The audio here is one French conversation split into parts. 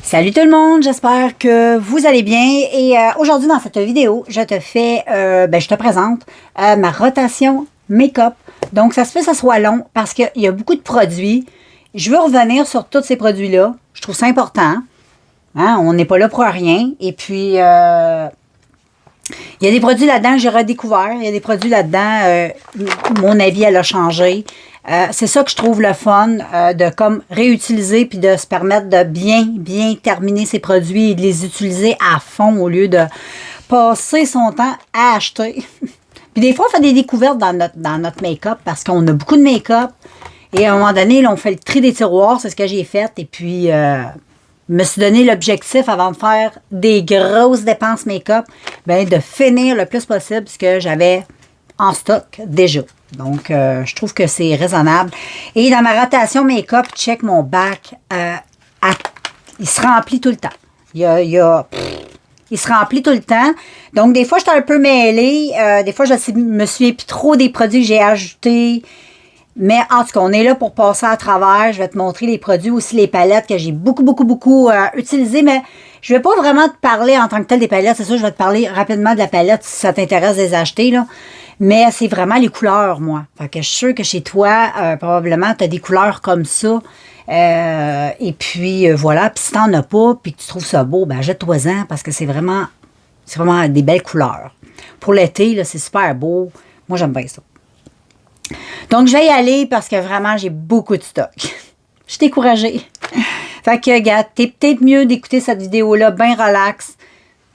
Salut tout le monde, j'espère que vous allez bien et aujourd'hui dans cette vidéo, je te présente ma rotation make-up. Donc ça se fait que ça soit long parce qu'il y a beaucoup de produits. Je veux revenir sur tous ces produits-là. Je trouve ça important. Hein? On n'est pas là pour rien. Et puis, il y a des produits là-dedans que j'ai redécouvert. Il y a des produits là-dedans, mon avis, elle a changé. C'est ça que je trouve le fun, de comme réutiliser puis de se permettre de bien terminer ces produits et de les utiliser à fond au lieu de passer son temps à acheter. Puis des fois, on fait des découvertes dans notre make-up parce qu'on a beaucoup de make-up et à un moment donné, là, on fait le tri des tiroirs, c'est ce que j'ai fait. Et puis, je me suis donné l'objectif avant de faire des grosses dépenses make-up, de finir le plus possible ce que j'avais en stock déjà. Donc, je trouve que c'est raisonnable. Et dans ma rotation make-up, check mon bac. Il se remplit tout le temps. Il se remplit tout le temps. Donc, des fois, je suis un peu mêlée. Des fois, je me souviens plus trop des produits que j'ai ajoutés. Mais en tout cas, on est là pour passer à travers. Je vais te montrer les produits, aussi les palettes que j'ai beaucoup utilisées. Mais je ne vais pas vraiment te parler en tant que tel des palettes. C'est sûr, je vais te parler rapidement de la palette si ça t'intéresse de les acheter, là. Mais c'est vraiment les couleurs, moi. Fait que je suis sûre que chez toi, probablement, tu as des couleurs comme ça. Et puis, voilà. Puis si tu n'en as pas, puis que tu trouves ça beau, jette-toi-en parce que c'est vraiment des belles couleurs. Pour l'été, là, c'est super beau. Moi, j'aime bien ça. Donc, je vais y aller parce que vraiment, j'ai beaucoup de stock. Je suis découragée. Fait que, regarde, t'es peut-être mieux d'écouter cette vidéo-là bien relax.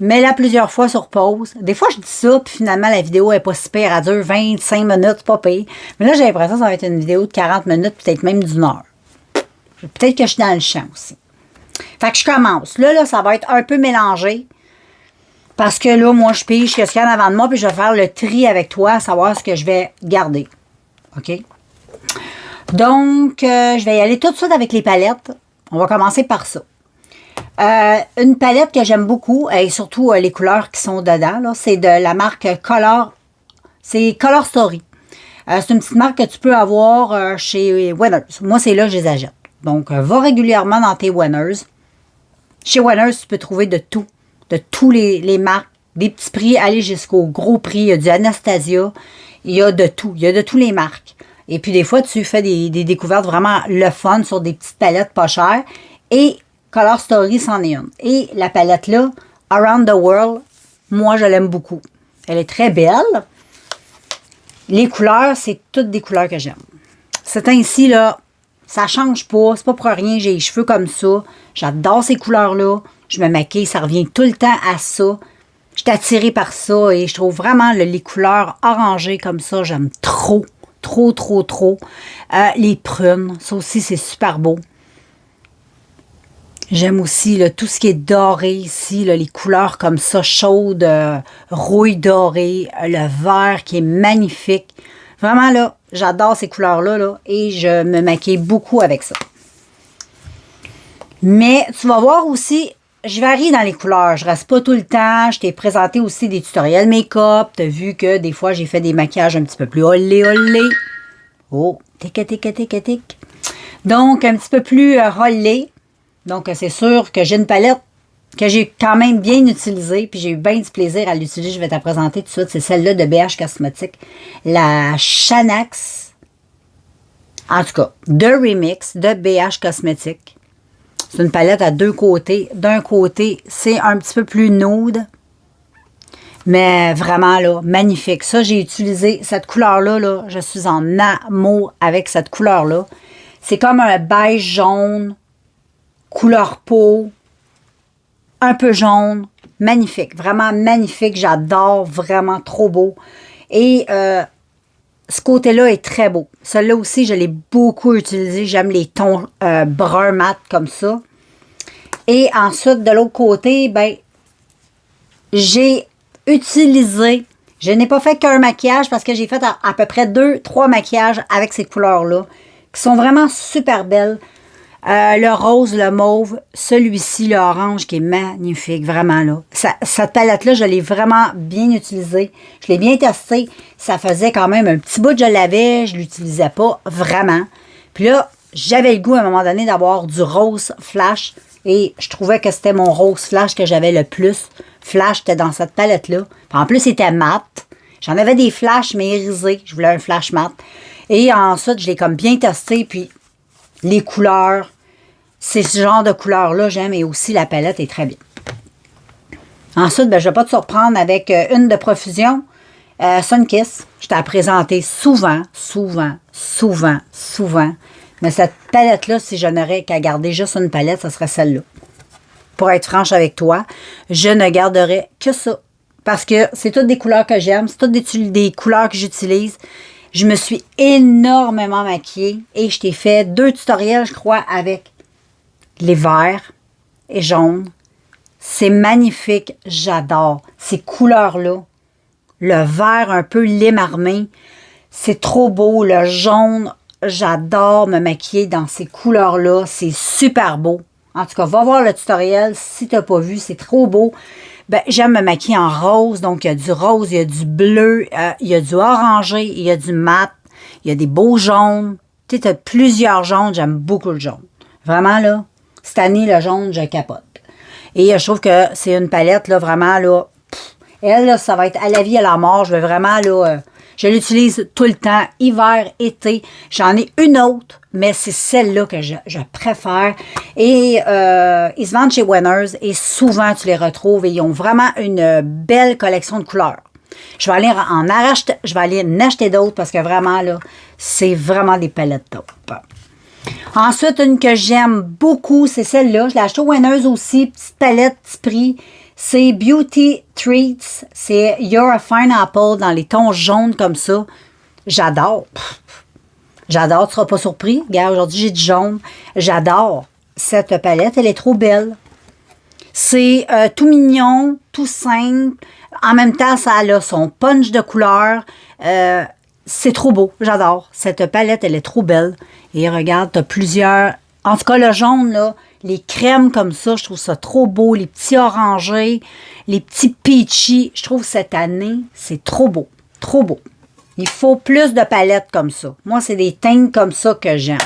Mets-la plusieurs fois sur pause. Des fois, je dis ça, puis finalement, la vidéo n'est pas super. Elle dure 25 minutes, pas pire. Mais là, j'ai l'impression que ça va être une vidéo de 40 minutes, peut-être même d'une heure. Peut-être que je suis dans le champ aussi. Fait que je commence. Là, ça va être un peu mélangé. Parce que là, moi, je pige ce qu'il y a en avant de moi, puis je vais faire le tri avec toi, savoir ce que je vais garder. OK? Donc, je vais y aller tout de suite avec les palettes. On va commencer par ça. Une palette que j'aime beaucoup, et surtout les couleurs qui sont dedans, c'est de la marque Color. C'est Color Story. C'est une petite marque que tu peux avoir chez Winners. Moi, c'est là que je les achète. Donc, va régulièrement dans tes Winners. Chez Winners, tu peux trouver de tout. De tous les marques. Des petits prix, aller jusqu'au gros prix. Il y a du Anastasia. Il y a de tout. Il y a de tous les marques. Et puis, des fois, tu fais des découvertes vraiment le fun sur des petites palettes pas chères. Et Color Story, c'en est une. Et la palette-là, Around the World, moi, je l'aime beaucoup. Elle est très belle. Les couleurs, c'est toutes des couleurs que j'aime. C'est ainsi, là, ça change pas. C'est pas pour rien, j'ai les cheveux comme ça. J'adore ces couleurs-là. Je me maquille, ça revient tout le temps à ça. Je suis attirée par ça et je trouve vraiment les couleurs orangées comme ça, j'aime trop. Les prunes, ça aussi, c'est super beau. J'aime aussi là, tout ce qui est doré ici, là, les couleurs comme ça, chaudes, rouille dorée, le vert qui est magnifique. Vraiment, là, j'adore ces couleurs-là là, et je me maquille beaucoup avec ça. Mais tu vas voir aussi, je varie dans les couleurs. Je reste pas tout le temps. Je t'ai présenté aussi des tutoriels make-up. Tu as vu que des fois, j'ai fait des maquillages un petit peu plus olé. Oh, tic. Donc, un petit peu plus olé. Donc, c'est sûr que j'ai une palette que j'ai quand même bien utilisée, puis j'ai eu bien du plaisir à l'utiliser. Je vais te la présenter tout de suite. C'est celle-là de BH Cosmetics. La Shanax. En tout cas, de Remix de BH Cosmetics. C'est une palette à deux côtés. D'un côté, c'est un petit peu plus nude. Mais vraiment, là, magnifique. Ça, j'ai utilisé cette couleur-là. Là, je suis en amour avec cette couleur-là. C'est comme un beige jaune. Couleur peau, un peu jaune, magnifique, vraiment magnifique, j'adore, vraiment trop beau. Et ce côté-là est très beau. Celui-là aussi, je l'ai beaucoup utilisé, j'aime les tons brun mat comme ça. Et ensuite, de l'autre côté, j'ai utilisé, je n'ai pas fait qu'un maquillage parce que j'ai fait à peu près 2-3 maquillages avec ces couleurs-là, qui sont vraiment super belles. Le rose, le mauve, celui-ci, le orange qui est magnifique, vraiment là. Cette palette-là, je l'ai vraiment bien utilisée. Je l'ai bien testée. Ça faisait quand même un petit bout que je l'avais. Je ne l'utilisais pas vraiment. Puis là, j'avais le goût à un moment donné d'avoir du rose flash. Et je trouvais que c'était mon rose flash que j'avais le plus. Flash, était dans cette palette-là. En plus, il était mat. J'en avais des flashs, mais irisés. Je voulais un flash mat. Et ensuite, je l'ai comme bien testé. Puis, les couleurs, c'est ce genre de couleurs-là, j'aime. Et aussi, la palette est très bien. Ensuite, ben, je ne vais pas te surprendre avec une de profusion. Sunkiss. Je t'ai présenté souvent. Mais cette palette-là, si je n'aurais qu'à garder juste une palette, ce serait celle-là. Pour être franche avec toi, je ne garderais que ça. Parce que c'est toutes des couleurs que j'aime, c'est toutes des couleurs que j'utilise. Je me suis énormément maquillée et je t'ai fait 2 tutoriels, je crois, avec les verts et jaunes. C'est magnifique, j'adore ces couleurs-là. Le vert un peu lime armé, c'est trop beau. Le jaune, j'adore me maquiller dans ces couleurs-là. C'est super beau. En tout cas, va voir le tutoriel si tu n'as pas vu. C'est trop beau. Ben, j'aime me maquiller en rose. Donc, il y a du rose, il y a du bleu, il y a du orangé, il y a du mat, il y a des beaux jaunes. Tu sais, tu as plusieurs jaunes. J'aime beaucoup le jaune. Vraiment, là, cette année, le jaune, je capote. Et je trouve que c'est une palette, là, vraiment, là, elle, là, ça va être à la vie, à la mort. Je vais vraiment, là, je l'utilise tout le temps, hiver, été. J'en ai une autre, mais c'est celle-là que je préfère. Et ils se vendent chez Winners et souvent, tu les retrouves et ils ont vraiment une belle collection de couleurs. Je vais aller en acheter d'autres parce que vraiment, là, c'est vraiment des palettes top. Ensuite, une que j'aime beaucoup, c'est celle-là. Je l'ai achetée au Winners aussi, petite palette, petit prix. C'est Beauty Treats. C'est You're a Fine Apple dans les tons jaunes comme ça. J'adore. J'adore, tu ne seras pas surpris. Regarde, aujourd'hui, j'ai du jaune. J'adore cette palette. Elle est trop belle. C'est tout mignon, tout simple. En même temps, ça a son punch de couleur. C'est trop beau. J'adore. Cette palette, elle est trop belle. Et regarde, tu as plusieurs... En tout cas, le jaune, là, les crèmes comme ça, je trouve ça trop beau. Les petits orangés, les petits peachy. Je trouve cette année, c'est trop beau. Trop beau. Il faut plus de palettes comme ça. Moi, c'est des teintes comme ça que j'aime.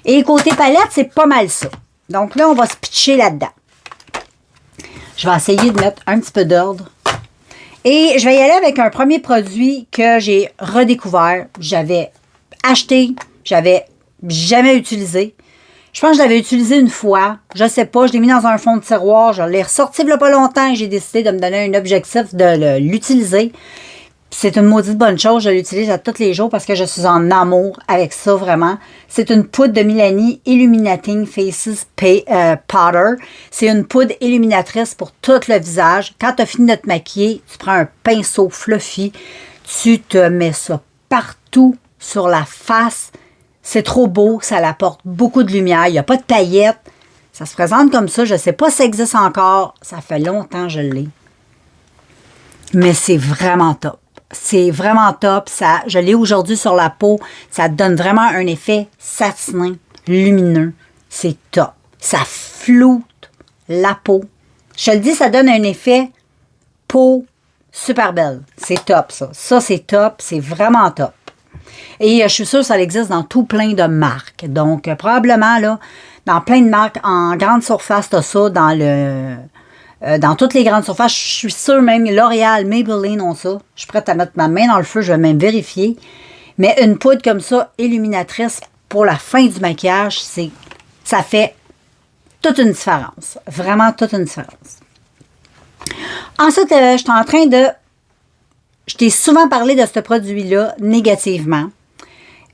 Et côté palette, c'est pas mal ça. Donc là, on va se pitcher là-dedans. Je vais essayer de mettre un petit peu d'ordre. Et je vais y aller avec un premier produit que j'ai redécouvert. J'avais acheté, j'avais jamais utilisé. Je pense que je l'avais utilisé une fois. Je sais pas, je l'ai mis dans un fond de tiroir. Je l'ai ressorti il n'y a pas longtemps et j'ai décidé de me donner un objectif de l'utiliser. C'est une maudite bonne chose. Je l'utilise à tous les jours parce que je suis en amour avec ça, vraiment. C'est une poudre de Milani Illuminating Faces Powder. C'est une poudre illuminatrice pour tout le visage. Quand tu as fini de te maquiller, tu prends un pinceau fluffy. Tu te mets ça partout sur la face. C'est trop beau. Ça apporte beaucoup de lumière. Il n'y a pas de paillettes. Ça se présente comme ça. Je ne sais pas si ça existe encore. Ça fait longtemps que je l'ai. Mais c'est vraiment top. C'est vraiment top. Ça, je l'ai aujourd'hui sur la peau. Ça donne vraiment un effet satiné, lumineux. C'est top. Ça floute la peau. Je te le dis, ça donne un effet peau super belle. C'est top, ça. Ça, c'est top. C'est vraiment top. Et je suis sûre que ça existe dans tout plein de marques. Donc, probablement, là, dans plein de marques, en grande surface, tu as ça dans toutes les grandes surfaces. Je suis sûre même, L'Oréal, Maybelline ont ça. Je suis prête à mettre ma main dans le feu, je vais même vérifier. Mais une poudre comme ça, illuminatrice, pour la fin du maquillage, ça fait toute une différence. Vraiment toute une différence. Ensuite, je t'ai souvent parlé de ce produit-là négativement.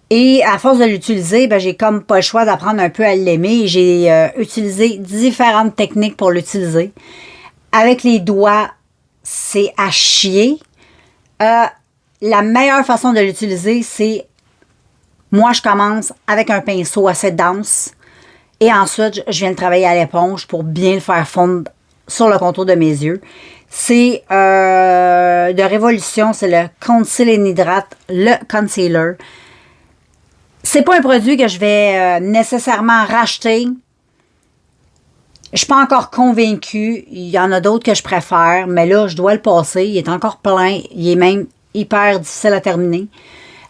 Et à force de l'utiliser, ben, j'ai comme pas le choix d'apprendre un peu à l'aimer. J'ai utilisé différentes techniques pour l'utiliser. Avec les doigts, c'est à chier. La meilleure façon de l'utiliser, c'est... Moi, je commence avec un pinceau assez dense. Et ensuite, je viens de travailler à l'éponge pour bien le faire fondre sur le contour de mes yeux. C'est de Révolution, c'est le Conceal and Hydrate, le concealer. C'est pas un produit que je vais nécessairement racheter. Je suis pas encore convaincue. Il y en a d'autres que je préfère, mais là, je dois le passer. Il est encore plein. Il est même hyper difficile à terminer.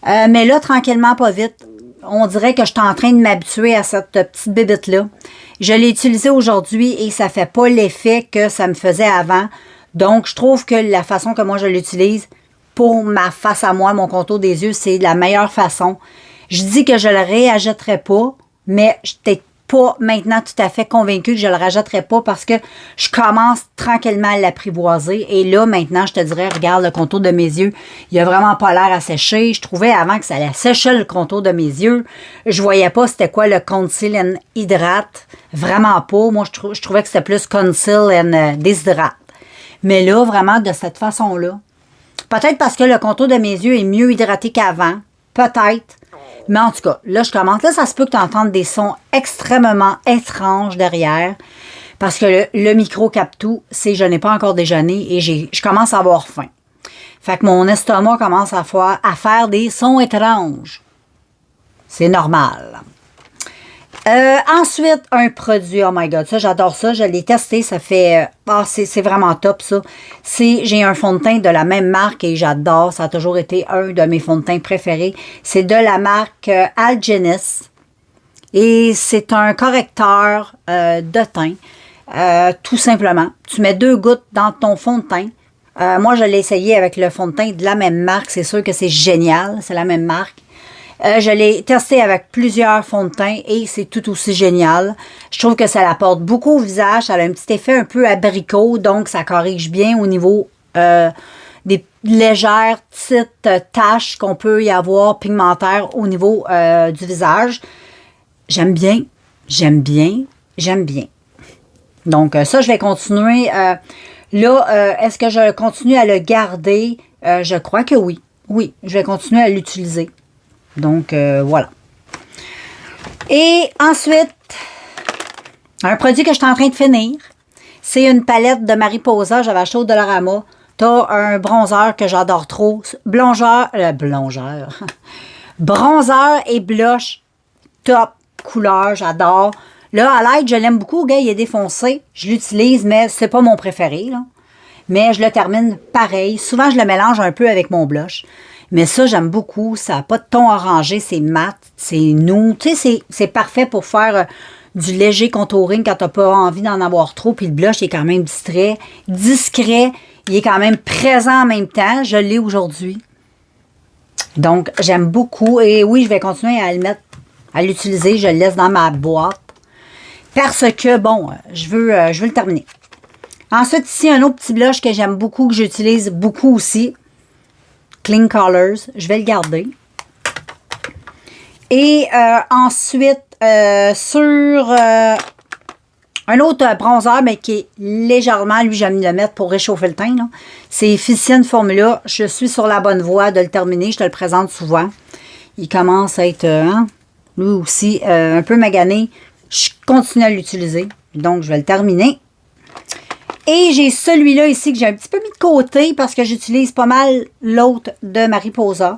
Mais là, tranquillement, pas vite, on dirait que je suis en train de m'habituer à cette petite bébête-là. Je l'ai utilisée aujourd'hui et ça fait pas l'effet que ça me faisait avant. Donc, je trouve que la façon que moi je l'utilise pour ma face à moi, mon contour des yeux, c'est la meilleure façon. Je dis que je le réajouterai pas, mais je n'étais pas maintenant tout à fait convaincue que je le rajouterai pas parce que je commence tranquillement à l'apprivoiser. Et là, maintenant, je te dirais, regarde le contour de mes yeux. Il a vraiment pas l'air à sécher. Je trouvais avant que ça allait sécher le contour de mes yeux. Je voyais pas c'était quoi le Conceal and Hydrate. Vraiment pas. Moi, je trouvais que c'était plus Conceal and Déshydrate. Mais là, vraiment, de cette façon-là, peut-être parce que le contour de mes yeux est mieux hydraté qu'avant. Peut-être. Mais en tout cas, là, je commence. Là, ça se peut que tu entendes des sons extrêmement étranges derrière. Parce que le micro capte tout. Je n'ai pas encore déjeuné et je commence à avoir faim. Fait que mon estomac commence à faire des sons étranges. C'est normal. Ensuite, un produit. Oh my God, ça, j'adore ça. Je l'ai testé. Ça fait... c'est vraiment top, ça. J'ai un fond de teint de la même marque et j'adore. Ça a toujours été un de mes fonds de teint préférés. C'est de la marque Algenist. Et c'est un correcteur de teint. Tout simplement. Tu mets 2 gouttes dans ton fond de teint. Moi, je l'ai essayé avec le fond de teint de la même marque. C'est sûr que c'est génial. C'est la même marque. Je l'ai testé avec plusieurs fonds de teint et c'est tout aussi génial. Je trouve que ça l'apporte beaucoup au visage. Ça a un petit effet un peu abricot, donc ça corrige bien au niveau des légères petites taches qu'on peut y avoir pigmentaires au niveau du visage. J'aime bien, j'aime bien, j'aime bien. Donc ça, je vais continuer. Là, est-ce que je continue à le garder? Je crois que oui. Oui, je vais continuer à l'utiliser. Donc, voilà. Et ensuite, un produit que je suis en train de finir, c'est une palette de Mariposa. J'avais acheté au Dollarama. T'as un bronzer que j'adore trop. Bronzer et blush. Top couleur, j'adore. Là, à l'aide, je l'aime beaucoup. Gars, il est défoncé. Je l'utilise, mais c'est pas mon préféré, là. Mais je le termine pareil. Souvent, je le mélange un peu avec mon blush. Mais ça, j'aime beaucoup. Ça n'a pas de ton orangé. C'est mat. C'est nous. Tu sais, c'est parfait pour faire du léger contouring quand tu n'as pas envie d'en avoir trop. Puis le blush, il est quand même discret. Il est quand même présent en même temps. Je l'ai aujourd'hui. Donc, j'aime beaucoup. Et oui, je vais continuer à l'utiliser. Je le laisse dans ma boîte. Parce que, bon, je veux le terminer. Ensuite, ici, un autre petit blush que j'aime beaucoup, que j'utilise beaucoup aussi. Clean Colors, je vais le garder. Et ensuite, sur un autre bronzer, mais qui est légèrement, lui, j'aime le mettre pour réchauffer le teint. C'est Physicienne Formula. Je suis sur la bonne voie de le terminer. Je te le présente souvent. Il commence à être, lui aussi, un peu magané. Je continue à l'utiliser. Donc, je vais le terminer. Et j'ai celui-là ici que j'ai un petit peu mis de côté parce que j'utilise pas mal l'autre de Mariposa.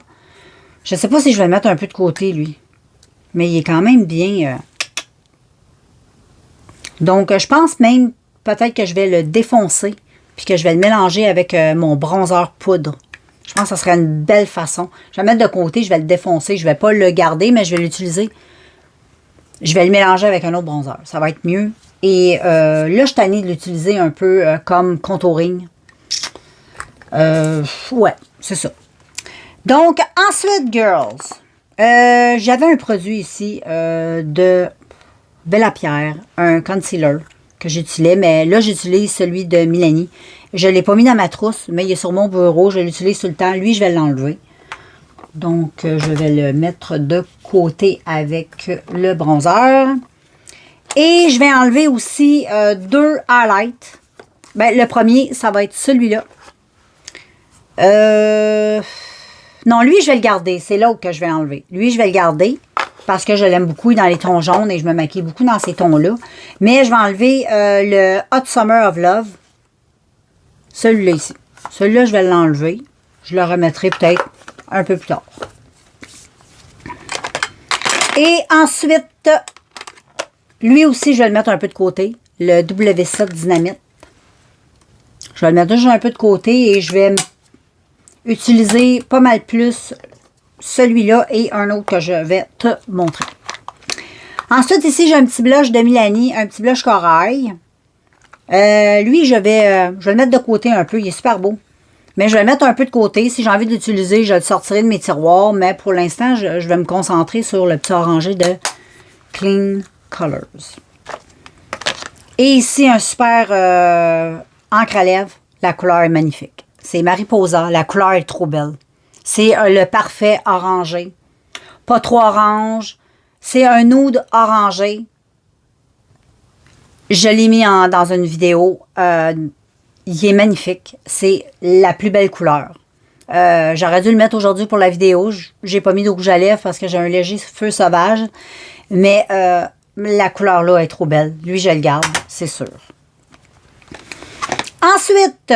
Je ne sais pas si je vais le mettre un peu de côté, lui. Mais il est quand même bien. Donc, je pense même peut-être que je vais le défoncer puis que je vais le mélanger avec mon bronzer poudre. Je pense que ce serait une belle façon. Je vais le mettre de côté, je vais le défoncer. Je ne vais pas le garder, mais je vais l'utiliser. Je vais le mélanger avec un autre bronzer. Ça va être mieux. Et là, je suis tannée de l'utiliser un peu comme contouring. Ouais, c'est ça. Donc, ensuite, girls, j'avais un produit ici de Bella Pierre, un concealer que j'utilisais, mais là, j'utilise celui de Milani. Je ne l'ai pas mis dans ma trousse, mais il est sur mon bureau. Je l'utilise tout le temps. Lui, je vais l'enlever. Donc, je vais le mettre de côté avec le bronzer. Et je vais enlever aussi 2 highlights. Ben, le premier, ça va être celui-là. Non, lui, je vais le garder. C'est l'autre que je vais enlever. Lui, je vais le garder parce que je l'aime beaucoup dans les tons jaunes et je me maquille beaucoup dans ces tons-là. Mais je vais enlever le Hot Summer of Love. Celui-là ici. Celui-là, je vais l'enlever. Je le remettrai peut-être un peu plus tard. Et ensuite, lui aussi, je vais le mettre un peu de côté. Le W7 Dynamite. Je vais le mettre juste un peu de côté et je vais utiliser pas mal plus celui-là et un autre que je vais te montrer. Ensuite, ici, j'ai un petit blush de Milani, un petit blush corail. Lui, je vais le mettre de côté un peu. Il est super beau. Mais je vais le mettre un peu de côté. Si j'ai envie de l'utiliser, je le sortirai de mes tiroirs. Mais pour l'instant, je vais me concentrer sur le petit orangé de Clean Colors. Et ici, un super encre à lèvres. La couleur est magnifique. C'est Mariposa. La couleur est trop belle. C'est le parfait orangé. Pas trop orange. C'est un nude orangé. Je l'ai mis dans une vidéo. Il est magnifique. C'est la plus belle couleur. J'aurais dû le mettre aujourd'hui pour la vidéo. J'ai pas mis de rouge à lèvres parce que j'ai un léger feu sauvage. Mais la couleur là est trop belle. Lui, je le garde, c'est sûr. Ensuite,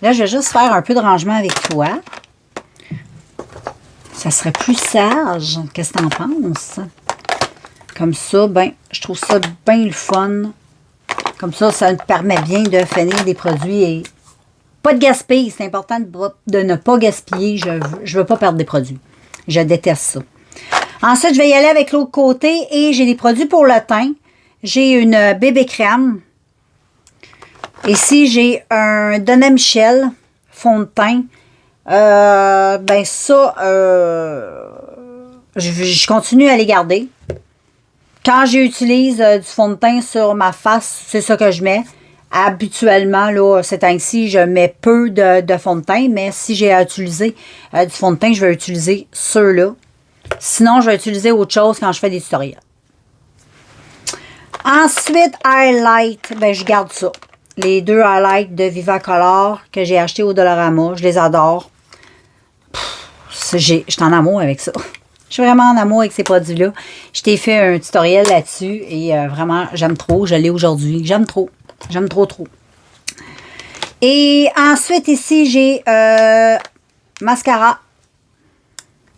là, je vais juste faire un peu de rangement avec toi. Ça serait plus sage. Qu'est-ce que t'en penses? Comme ça, ben, je trouve ça bien le fun. Comme ça, ça te permet bien de finir des produits et pas de gaspiller. C'est important de ne pas gaspiller. Je ne veux pas perdre des produits. Je déteste ça. Ensuite, je vais y aller avec l'autre côté et j'ai des produits pour le teint. J'ai une bébé crème. Ici, j'ai un Donna Michel fond de teint. Ben ça, je continue à les garder. Quand j'utilise du fond de teint sur ma face, c'est ça que je mets. Habituellement, là, ces temps-ci, je mets peu de fond de teint, mais si j'ai à utiliser du fond de teint, je vais utiliser ceux-là. Sinon, je vais utiliser autre chose quand je fais des tutoriels. Ensuite, highlight, ben je garde ça. Les deux highlights de Viva Color que j'ai achetés au Dollarama, je les adore. Je suis en amour avec ça. Je suis vraiment en amour avec ces produits-là. Je t'ai fait un tutoriel là-dessus et vraiment, j'aime trop. Je l'ai aujourd'hui. J'aime trop. J'aime trop, trop. Et ensuite, ici, j'ai mascara.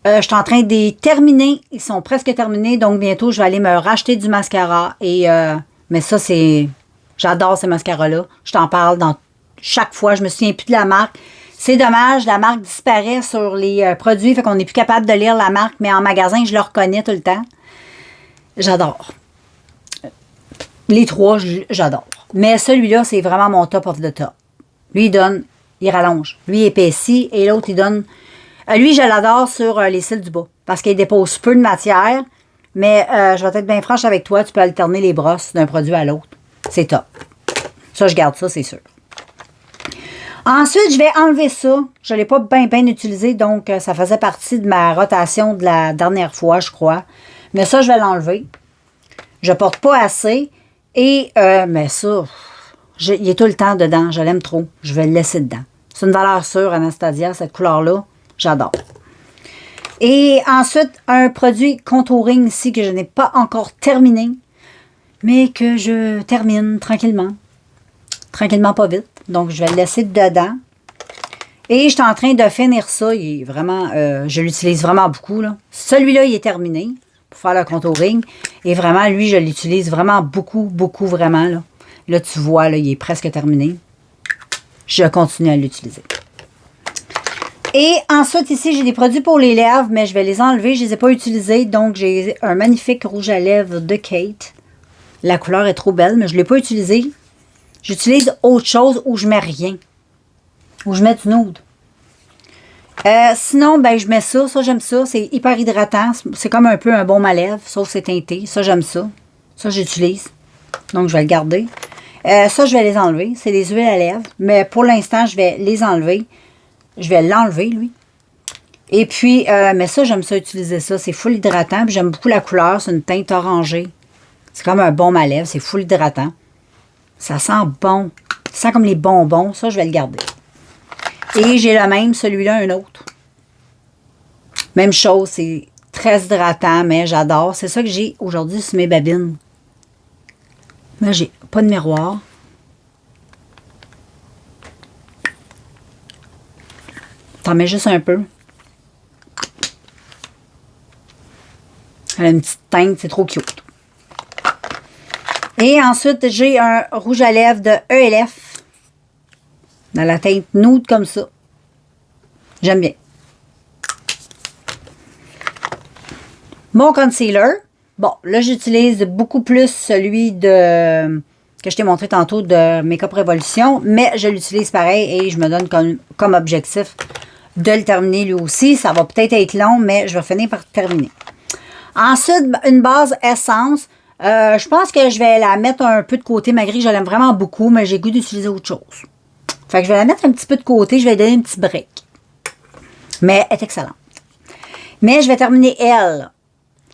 Je suis en train de les terminer. Ils sont presque terminés. Donc, bientôt, je vais aller me racheter du mascara. Et, mais ça, c'est... J'adore ces mascaras-là. Je t'en parle dans chaque fois. Je me souviens plus de la marque. C'est dommage, la marque disparaît sur les produits, fait qu'on n'est plus capable de lire la marque, mais en magasin, je le reconnais tout le temps. J'adore. Les trois, j'adore. Mais celui-là, c'est vraiment mon top of the top. Lui, il donne, il rallonge. Lui, il épaissit, et l'autre, il donne... lui, je l'adore sur les cils du bas, parce qu'il dépose peu de matière, mais je vais être bien franche avec toi, tu peux alterner les brosses d'un produit à l'autre. C'est top. Ça, je garde ça, c'est sûr. Ensuite, je vais enlever ça. Je ne l'ai pas bien utilisé, donc ça faisait partie de ma rotation de la dernière fois, je crois. Mais ça, je vais l'enlever. Je ne porte pas assez. Et, mais ça, il est tout le temps dedans. Je l'aime trop. Je vais le laisser dedans. C'est une valeur sûre, Anastasia, cette couleur-là. J'adore. Et ensuite, un produit contouring ici que je n'ai pas encore terminé, mais que je termine tranquillement. Tranquillement, pas vite. Donc, je vais le laisser dedans. Et je suis en train de finir ça. Il est vraiment, je l'utilise vraiment beaucoup, là. Celui-là, il est terminé pour faire le contouring. Et vraiment, lui, je l'utilise vraiment beaucoup, beaucoup, vraiment, là. Là, tu vois, là, il est presque terminé. Je continue à l'utiliser. Et ensuite, ici, j'ai des produits pour les lèvres, mais je vais les enlever. Je ne les ai pas utilisés. Donc, j'ai un magnifique rouge à lèvres de Kate. La couleur est trop belle, mais je ne l'ai pas utilisé. J'utilise autre chose où je mets rien. Où je mets du nude. Sinon, ben, je mets ça. Ça, j'aime ça. C'est hyper hydratant. C'est comme un peu un baume à lèvres, sauf c'est teinté. Ça, j'aime ça. Ça, j'utilise. Donc, je vais le garder. Ça, je vais les enlever. C'est des huiles à lèvres. Mais pour l'instant, je vais les enlever. Je vais l'enlever, lui. Et puis, mais ça, j'aime ça utiliser ça. C'est full hydratant. Puis j'aime beaucoup la couleur. C'est une teinte orangée. C'est comme un baume à lèvres. C'est full hydratant. Ça sent bon. Ça sent comme les bonbons. Ça, je vais le garder. Et j'ai le même, celui-là, un autre. Même chose. C'est très hydratant, mais j'adore. C'est ça que j'ai aujourd'hui sur mes babines. Mais j'ai pas de miroir. T'en mets juste un peu. Elle a une petite teinte. C'est trop cute. Et ensuite, j'ai un rouge à lèvres de ELF. Dans la teinte nude comme ça. J'aime bien. Mon concealer. Bon, là, j'utilise beaucoup plus celui de que je t'ai montré tantôt de Makeup Revolution, mais je l'utilise pareil et je me donne comme objectif de le terminer lui aussi. Ça va peut-être être long, mais je vais finir par terminer. Ensuite, une base essence. Je pense que je vais la mettre un peu de côté, malgré que je l'aime vraiment beaucoup, mais j'ai le goût d'utiliser autre chose. Fait que je vais la mettre un petit peu de côté, je vais lui donner un petit break. Mais elle est excellente. Mais je vais terminer elle.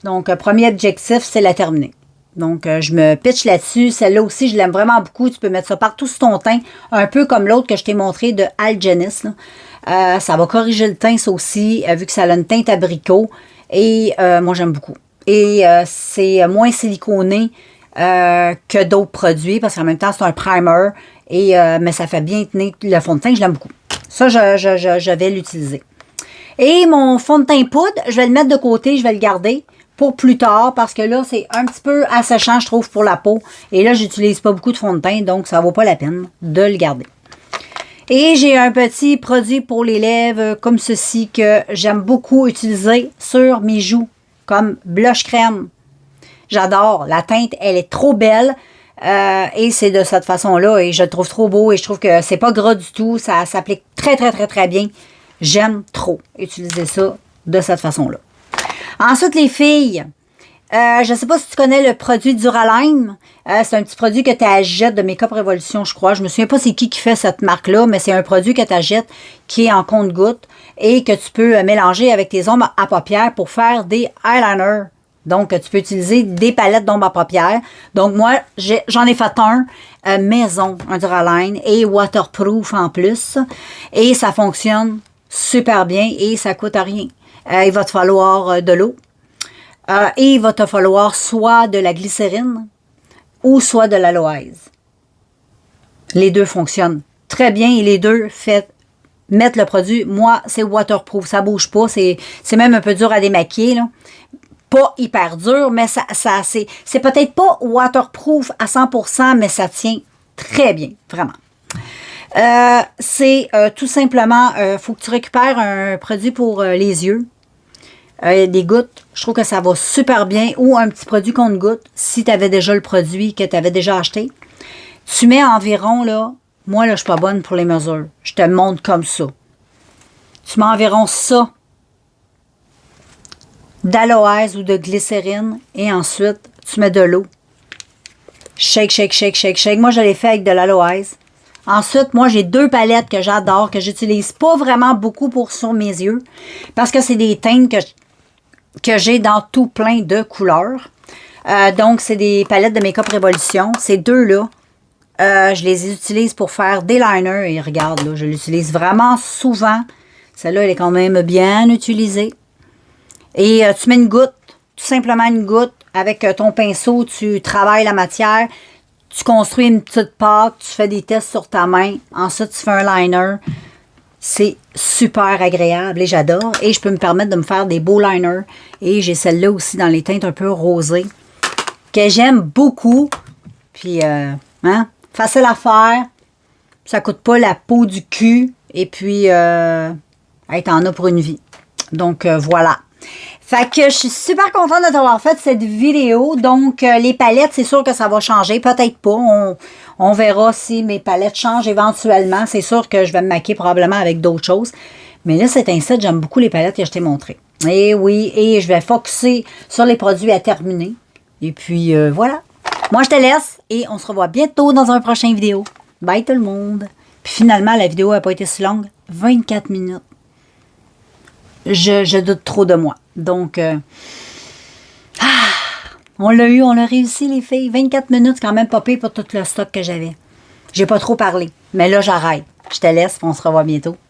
Donc, premier objectif, c'est la terminer. Donc, je me pitch là-dessus. Celle-là aussi, je l'aime vraiment beaucoup. Tu peux mettre ça partout sur ton teint, un peu comme l'autre que je t'ai montré de Algenis. Ça va corriger le teint, ça aussi, vu que ça a une teinte abricot. Et moi, j'aime beaucoup. Et c'est moins siliconé que d'autres produits, parce qu'en même temps, c'est un primer. Mais ça fait bien tenir le fond de teint. Je l'aime beaucoup. Ça, je vais l'utiliser. Et mon fond de teint poudre, je vais le mettre de côté. Je vais le garder pour plus tard, parce que là, c'est un petit peu asséchant, je trouve, pour la peau. Et là, j'utilise pas beaucoup de fond de teint, donc ça vaut pas la peine de le garder. Et j'ai un petit produit pour les lèvres comme ceci que j'aime beaucoup utiliser sur mes joues, comme blush crème. J'adore. La teinte, elle est trop belle. Et c'est de cette façon-là. Et je le trouve trop beau. Et je trouve que c'est pas gras du tout. Ça s'applique très, très, très, très bien. J'aime trop utiliser ça de cette façon-là. Ensuite, les filles, je ne sais pas si tu connais le produit Duraline. C'est un petit produit que tu achètes de Makeup Revolution, je crois. Je me souviens pas c'est qui fait cette marque-là, mais c'est un produit que tu achètes qui est en compte-gouttes et que tu peux mélanger avec tes ombres à paupières pour faire des eyeliners. Donc, tu peux utiliser des palettes d'ombres à paupières. Donc, moi, j'en ai fait un maison, un Duraline, et waterproof en plus. Et ça fonctionne super bien et ça coûte rien. Il va te falloir de l'eau. Et il va te falloir soit de la glycérine ou soit de l'aloèse. Les deux fonctionnent très bien et les deux mettre le produit. Moi, c'est waterproof, ça bouge pas. C'est même un peu dur à démaquiller, là. Pas hyper dur, mais c'est peut-être pas waterproof à 100%, mais ça tient très bien, vraiment. C'est tout simplement, faut que tu récupères un produit pour les yeux. Des gouttes, je trouve que ça va super bien. Ou un petit produit contre gouttes, si tu avais déjà le produit que tu avais déjà acheté. Tu mets environ, là, moi, là, je suis pas bonne pour les mesures. Je te montre comme ça. Tu mets environ ça d'aloèse ou de glycérine. Et ensuite, tu mets de l'eau. Shake, shake, shake, shake, shake. Moi, je l'ai fait avec de l'aloèse. Ensuite, moi, j'ai deux palettes que j'adore, que j'utilise pas vraiment beaucoup pour sur mes yeux. Parce que c'est des teintes que j'ai dans tout plein de couleurs. Donc, c'est des palettes de Makeup Revolution. Ces deux-là, je les utilise pour faire des liners. Et regarde, là, je l'utilise vraiment souvent. Celle-là, elle est quand même bien utilisée. Et tu mets une goutte, tout simplement une goutte. Avec ton pinceau, tu travailles la matière. Tu construis une petite pâte. Tu fais des tests sur ta main. Ensuite, tu fais un liner. C'est super agréable et j'adore. Et je peux me permettre de me faire des beaux liners. Et j'ai celle-là aussi dans les teintes un peu rosées que j'aime beaucoup. Puis, facile à faire. Ça coûte pas la peau du cul. Et puis, t'en as pour une vie. Donc, voilà. Fait que je suis super contente de t'avoir fait cette vidéo. Donc, les palettes, c'est sûr que ça va changer. Peut-être pas. On verra si mes palettes changent éventuellement. C'est sûr que je vais me maquiller probablement avec d'autres choses. Mais là, c'est un set. J'aime beaucoup les palettes que je t'ai montrées. Et oui, et je vais focusser sur les produits à terminer. Et puis, voilà. Moi, je te laisse et on se revoit bientôt dans un prochain vidéo. Bye tout le monde. Puis finalement, la vidéo n'a pas été si longue. 24 minutes. Je doute trop de moi. Donc, on l'a eu, on a réussi les filles. 24 minutes, quand même pas pire pour tout le stock que j'avais. J'ai pas trop parlé. Mais là, j'arrête. Je te laisse, on se revoit bientôt. Bye.